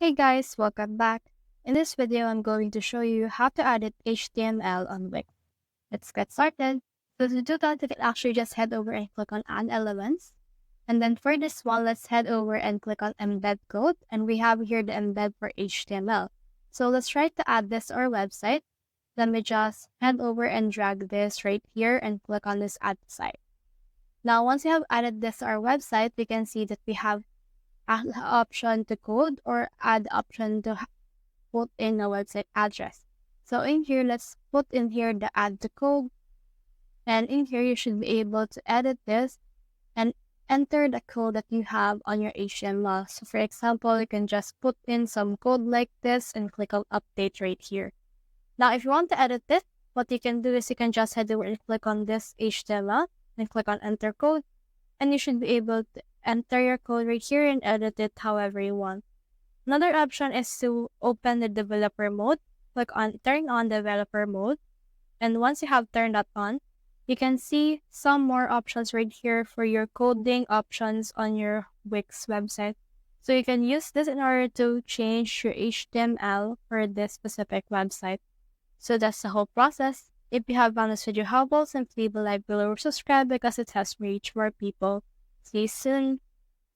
Hey guys, welcome back. In this video, I'm going to show you how to edit HTML on Wix. Let's get started. So to do that, you can actually just head over and click on Add Elements. And then for this one, let's head over and click on Embed Code. And we have here the embed for HTML. So let's try to add this to our website. Then we just head over and drag this right here and click on this Add Site. Now, once you have added this to our website, we can see that we have add option to code or add option to put in a website address. So in here, let's put in here the add to code. And in here, you should be able to edit this and enter the code that you have on your HTML. So for example, you can just put in some code like this and click on update right here. Now, if you want to edit this, what you can do is you can just head over and click on this HTML and click on enter code. And you should be able to enter your code right here and edit it however you want. Another option is to open the developer mode. Click on turn on developer mode. And once you have turned that on, you can see some more options right here for your coding options on your Wix website. So you can use this in order to change your HTML for this specific website. So that's the whole process. If you have found this video helpful, simply leave a like below or subscribe because it helps me reach more people. See you soon.